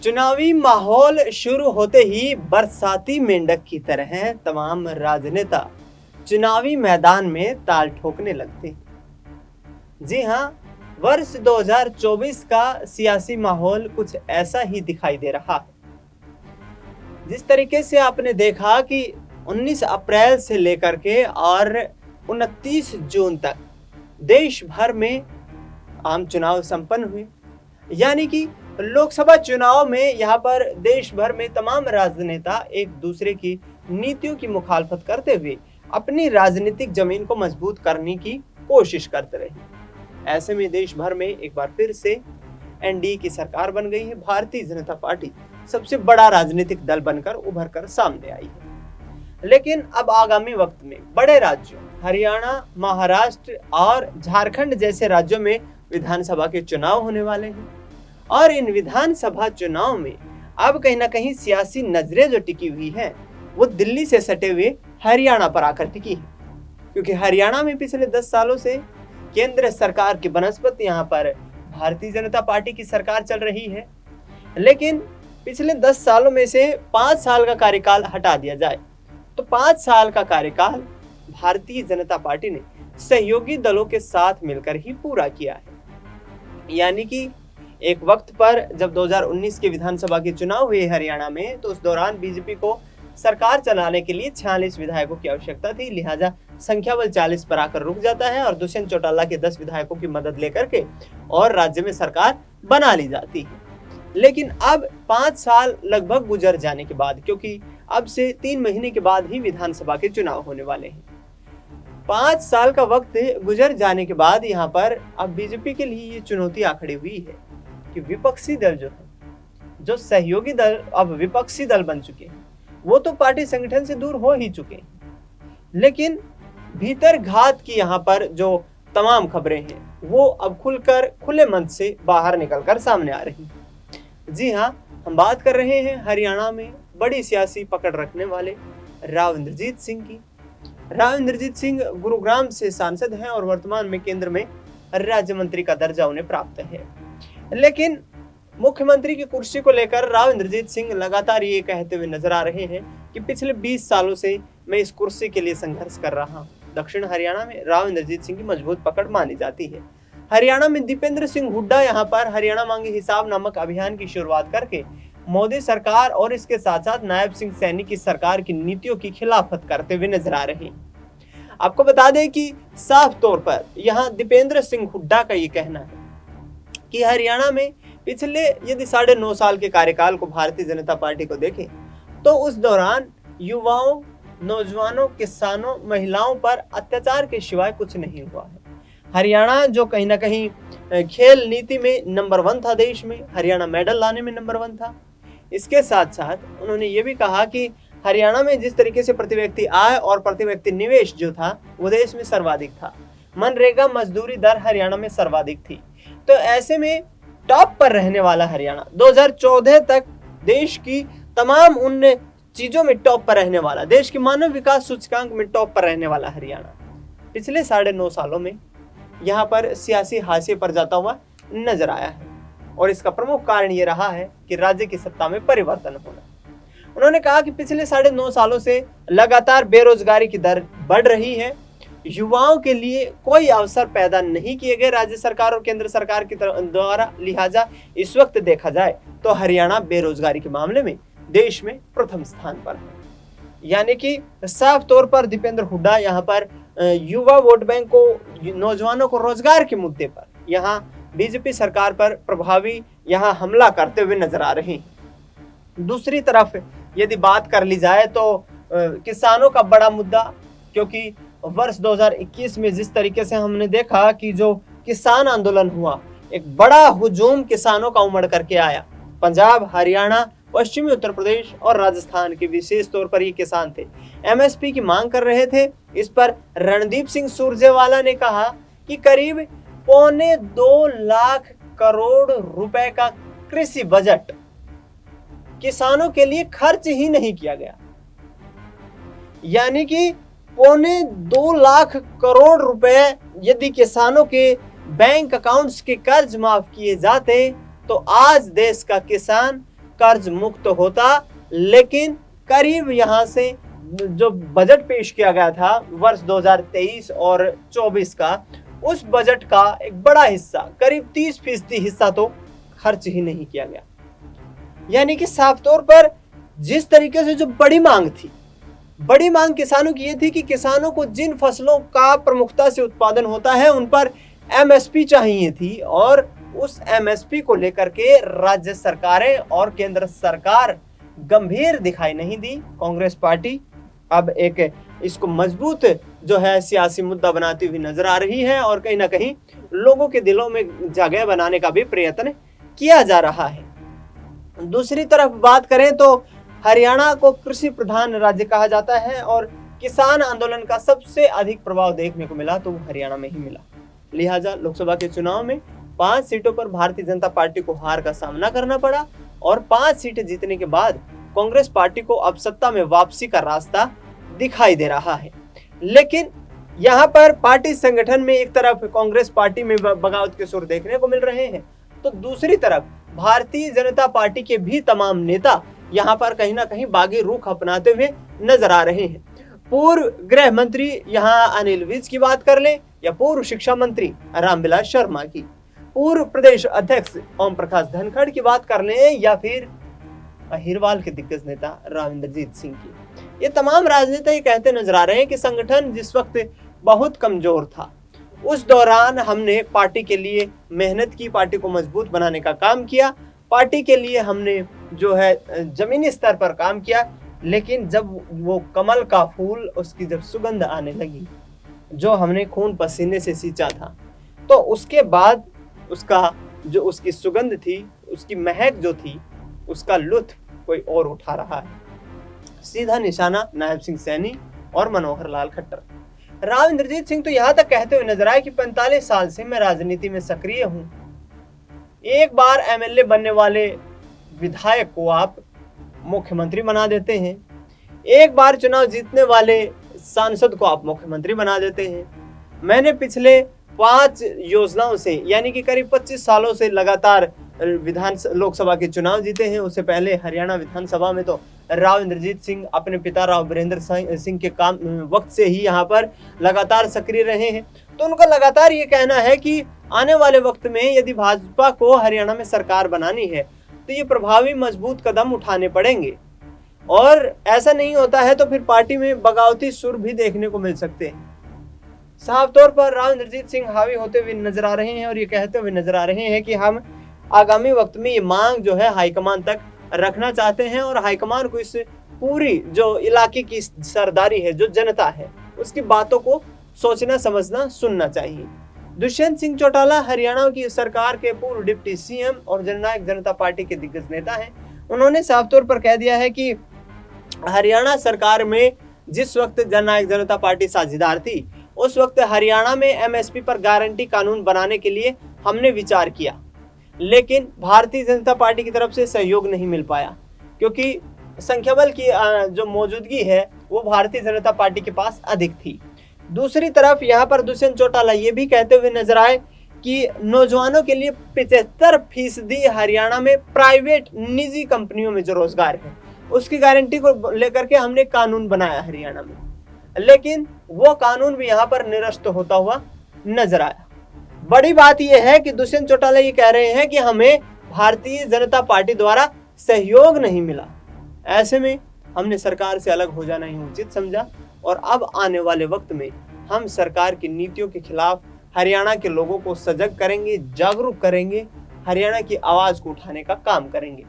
चुनावी माहौल शुरू होते ही बरसाती मेंढक की तरह तमाम राजनेता चुनावी मैदान में ताल ठोकने लगते हैं। जी हाँ, वर्ष 2024 का सियासी माहौल कुछ ऐसा ही दिखाई दे रहा है। जिस तरीके से आपने देखा कि 19 अप्रैल से लेकर के और 29 जून तक देश भर में आम चुनाव संपन्न हुए, यानी कि लोकसभा चुनाव में यहाँ पर देश भर में तमाम राजनेता एक दूसरे की नीतियों की मुखालफत करते हुए अपनी राजनीतिक जमीन को मजबूत करने की कोशिश करते रहे। ऐसे में देश भर में एक बार फिर से एनडीए की सरकार बन गई है। भारतीय जनता पार्टी सबसे बड़ा राजनीतिक दल बनकर उभर कर सामने आई है। लेकिन अब आगामी वक्त में बड़े राज्यों हरियाणा, महाराष्ट्र और झारखंड जैसे राज्यों में विधानसभा के चुनाव होने वाले हैं और इन विधानसभा चुनाव में अब कहीं ना कहीं सियासी नजरें जो टिकी हुई है वो दिल्ली से सटे हुए हरियाणा पर आकर टिकी है, क्योंकि हरियाणा में पिछले 10 सालों से केंद्र सरकार की बनस्पत यहाँ पर भारतीय जनता पार्टी की सरकार चल रही है। लेकिन पिछले 10 सालों में से 5 साल का कार्यकाल हटा दिया जाए तो 5 साल का कार्यकाल भारतीय जनता पार्टी ने सहयोगी दलों के साथ मिलकर ही पूरा किया है। यानी कि एक वक्त पर जब 2019 के विधानसभा के चुनाव हुए हरियाणा में, तो उस दौरान बीजेपी को सरकार चलाने के लिए 46 विधायकों की आवश्यकता थी, लिहाजा संख्या बल 40 पर आकर रुक जाता है और दुष्यंत चौटाला के 10 विधायकों की मदद लेकर के और राज्य में सरकार बना ली जाती है। लेकिन अब 5 साल लगभग गुजर जाने के बाद, क्योंकि अब से 3 महीने के बाद ही विधानसभा के चुनाव होने वाले हैं, 5 साल का वक्त गुजर जाने के बाद यहाँ पर अब बीजेपी के लिए ये चुनौती आ खड़ी हुई है कि विपक्षी दल जो है, जो सहयोगी दल अब विपक्षी दल बन चुके हैं, वो तो पार्टी संगठन से दूर हो ही चुके हैं, लेकिन भीतर घात की यहाँ पर जो तमाम खबरें हैं वो अब खुलकर खुले मंच से बाहर निकलकर सामने आ रही हैं। जी हाँ, हम बात कर रहे हैं हरियाणा में बड़ी सियासी पकड़ रखने वाले राव इंद्रजीत सिंह की। राव इंद्रजीत सिंह गुरुग्राम से सांसद हैं और वर्तमान में केंद्र में राज्य मंत्री का दर्जा उन्हें प्राप्त है। लेकिन मुख्यमंत्री की कुर्सी को लेकर राव इंद्रजीत सिंह लगातार ये कहते हुए नजर आ रहे हैं कि पिछले 20 सालों से मैं इस कुर्सी के लिए संघर्ष कर रहा हूं। दक्षिण हरियाणा में राव इंद्रजीत सिंह की मजबूत पकड़ मानी जाती है। हरियाणा में दीपेंद्र सिंह हुड्डा यहाँ पर हरियाणा मांगे हिसाब नामक अभियान की शुरुआत करके मोदी सरकार और इसके साथ साथ नायब सिंह सैनी की सरकार की नीतियों की खिलाफत करते हुए नजर आ रहे हैं। आपको बता दें कि साफ तौर पर यहाँ दीपेंद्र सिंह हुड्डा का ये कहना है कि हरियाणा में पिछले यदि 9.5 साल के कार्यकाल को भारतीय जनता पार्टी को देखें तो उस दौरान युवाओं, नौजवानों, किसानों, महिलाओं पर अत्याचार के सिवाय कुछ नहीं हुआ है। हरियाणा जो कहीं ना कहीं खेल नीति में नंबर 1 था, देश में हरियाणा मेडल लाने में नंबर 1 था। इसके साथ साथ उन्होंने ये भी कहा कि हरियाणा में जिस तरीके से प्रति व्यक्ति आय और प्रति व्यक्ति निवेश जो था वो देश में सर्वाधिक था। मनरेगा मजदूरी दर हरियाणा में सर्वाधिक थी। तो ऐसे में टॉप पर रहने वाला हरियाणा 2014 तक देश की तमाम उन चीजों में टॉप पर रहने वाला, देश की मानव विकास सूचकांक में टॉप पर रहने वाला हरियाणा पिछले 9.5 सालों में यहाँ पर सियासी हाशिए पर जाता हुआ नजर आया है और इसका प्रमुख कारण ये रहा है कि राज्य की सत्ता में परिवर्तन होना। उन्होंने कहा कि पिछले 9.5 सालों से लगातार बेरोजगारी की दर बढ़ रही है, युवाओं के लिए कोई अवसर पैदा नहीं किए गए राज्य सरकार और केंद्र सरकार की द्वारा, लिहाजा इस वक्त देखा जाए तो हरियाणा बेरोजगारी के मामले में देश में प्रथम स्थान पर है। यानी कि साफ तौर पर दीपेंद्र हुड्डा यहाँ पर युवा वोट बैंक को, नौजवानों को रोजगार के मुद्दे पर यहाँ बीजेपी सरकार पर प्रभावी यहाँ हमला करते हुए नजर आ रहे हैं। दूसरी तरफ यदि बात कर ली जाए तो किसानों का बड़ा मुद्दा, क्योंकि वर्ष 2021 में जिस तरीके से हमने देखा कि जो किसान आंदोलन हुआ, एक बड़ा हुजूम किसानों का उमड़ करके आया। पंजाब, हरियाणा, पश्चिमी उत्तर प्रदेश और राजस्थान के विशेष तौर पर ये किसान थे, एमएसपी की मांग कर रहे थे। इस पर रणदीप सिंह सुरजेवाला ने कहा कि करीब 1.25 लाख करोड़ रुपए का कृषि बजट किसानों के लिए खर्च ही नहीं किया गया। यानी कि 1.25 लाख करोड़ रुपए यदि किसानों के बैंक अकाउंट्स के कर्ज माफ किए जाते तो आज देश का किसान कर्ज मुक्त होता, लेकिन करीब यहाँ से जो बजट पेश किया गया था वर्ष 2023 और 24 का, उस बजट का एक बड़ा हिस्सा, करीब 30% हिस्सा तो खर्च ही नहीं किया गया। यानी कि साफ तौर पर जिस तरीके से जो बड़ी मांग थी, बड़ी मांग किसानों की ये थी कि किसानों को जिन फसलों का प्रमुखता से उत्पादन होता है उन पर एमएसपी चाहिए थी, और उस एमएसपी को लेकर के राज्य सरकारें और केंद्र सरकार गंभीर दिखाई नहीं दी। कांग्रेस पार्टी अब एक इसको मजबूत जो है सियासी मुद्दा बनाती हुई नजर आ रही है, और कहीं ना कहीं लोगों के दिलों में जगह बनाने का भी प्रयत्न किया जा रहा है। दूसरी तरफ बात करें तो हरियाणा को कृषि प्रधान राज्य कहा जाता है, और किसान आंदोलन का सबसे अधिक प्रभाव देखने को मिला तो हरियाणा में ही मिला। लिहाजा लोकसभा के चुनाव में 5 सीटों पर भारतीय जनता पार्टी को हार का सामना करना पड़ा, और 5 सीटें जीतने के बाद कांग्रेस पार्टी को अब सत्ता में वापसी का रास्ता दिखाई दे रहा है। लेकिन यहाँ पर पार्टी संगठन में एक तरफ कांग्रेस पार्टी में बगावत के सुर देखने को मिल रहे हैं, तो दूसरी तरफ भारतीय जनता पार्टी के भी तमाम नेता यहाँ पर कहीं ना कहीं बागी रुख अपनाते हुए नजर आ रहे हैं। पूर्व गृह मंत्री यहाँ अनिल विज की बात कर लें, या पूर्व शिक्षा मंत्री रामविलास शर्मा की, पूर्व प्रदेश अध्यक्ष ओम प्रकाश धनखड़ की बात कर लें, या फिर अहिरवाल के दिग्गज नेता राव इंद्रजीत सिंह की, ये तमाम राजनेता ये कहते नजर आ रहे हैं कि संगठन जिस वक्त बहुत कमजोर था, उस दौरान हमने पार्टी के लिए मेहनत की, पार्टी को मजबूत बनाने का काम किया, पार्टी के लिए हमने जो है जमीनी स्तर पर काम किया। लेकिन जब वो कमल का फूल, उसकी जब सुगंध आने लगी, जो हमने खून पसीने से सींचा था, तो उसके बाद उसका जो उसकी सुगंध थी, उसकी महक जो थी, उसका लुत्फ कोई और उठा रहा है। सीधा निशाना नायब सिंह सैनी और मनोहर लाल खट्टर। राव इंद्रजीत सिंह तो यहाँ तक कहते हुए नजर आए कि 45 साल से मैं राजनीति में सक्रिय हूँ। एक बार एमएलए बनने वाले विधायक को आप मुख्यमंत्री बना देते हैं, एक बार चुनाव जीतने वाले सांसद को आप मुख्यमंत्री बना देते हैं। मैंने पिछले 5 योजनाओं से, यानी कि करीब 25 सालों से लगातार लोकसभा के चुनाव जीते हैं। उससे पहले हरियाणा विधानसभा में तो राव इंद्रजीत सिंह अपने पिता राव बीरेंद्र सिंह के काम वक्त से ही यहाँ पर लगातार सक्रिय रहे हैं। तो उनका लगातार ये कहना है कि आने वाले वक्त में यदि भाजपा को हरियाणा में सरकार बनानी है तो ये प्रभावी मजबूत कदम उठाने पड़ेंगे, और ऐसा नहीं होता है तो फिर पार्टी में बगावती सुर भी देखने को मिल सकते हैं। साफ तौर पर राव इंद्रजीत सिंह हावी होते हुए नजर आ रहे हैं, और ये कहते हुए नजर आ रहे हैं कि हम आगामी वक्त में ये मांग जो है हाईकमान तक रखना चाहते हैं, और हाईकमान को इस पूरी जो इलाके की सरदारी है, जो जनता है, उसकी बातों को सोचना, समझना, सुनना चाहिए। दुष्यंत सिंह चौटाला हरियाणा की सरकार के पूर्व डिप्टी सीएम और जननायक जनता पार्टी के दिग्गज नेता हैं। उन्होंने साफ तौर पर कह दिया है कि हरियाणा सरकार में जिस वक्त जननायक जनता पार्टी साझेदार थी, उस वक्त हरियाणा में एमएसपी पर गारंटी कानून बनाने के लिए हमने विचार किया, लेकिन भारतीय जनता पार्टी की तरफ से सहयोग नहीं मिल पाया, क्योंकि संख्याबल की जो मौजूदगी है वो भारतीय जनता पार्टी के पास अधिक थी। दूसरी तरफ यहाँ पर दुष्यंत चौटाला ये भी कहते हुए नजर आए कि नौजवानों के लिए 75% हरियाणा में प्राइवेट निजी कंपनियों में जो रोजगार है उसकी गारंटी को लेकर के हमने कानून बनाया हरियाणा में, लेकिन वो कानून भी यहाँ पर निरस्त होता हुआ नजर आया। बड़ी बात यह है कि दुष्यंत चौटाला ये कह रहे हैं कि हमें भारतीय जनता पार्टी द्वारा सहयोग नहीं मिला, ऐसे में हमने सरकार से अलग हो जाना ही उचित समझा, और अब आने वाले वक्त में हम सरकार की नीतियों के खिलाफ हरियाणा के लोगों को सजग करेंगे, जागरूक करेंगे, हरियाणा की आवाज को उठाने का काम करेंगे।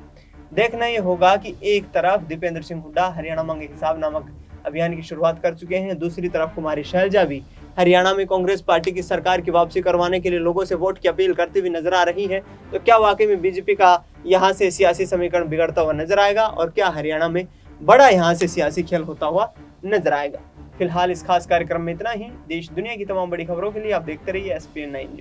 देखना ये होगा कि एक तरफ दीपेंद्र सिंह हुड्डा हरियाणा मांगे हिसाब नामक अभियान की शुरुआत कर चुके हैं, दूसरी तरफ कुमारी शैलजा भी हरियाणा में कांग्रेस पार्टी की सरकार की वापसी करवाने के लिए लोगों से वोट की अपील करती हुई नजर आ रही है। तो क्या वाकई में बीजेपी का यहाँ से सियासी समीकरण बिगड़ता हुआ नजर आएगा, और क्या हरियाणा में बड़ा यहाँ से सियासी खेल होता हुआ नजर आएगा? फिलहाल इस खास कार्यक्रम में इतना ही। देश दुनिया की तमाम बड़ी खबरों के लिए आप देखते रहिए SPN9 न्यूज।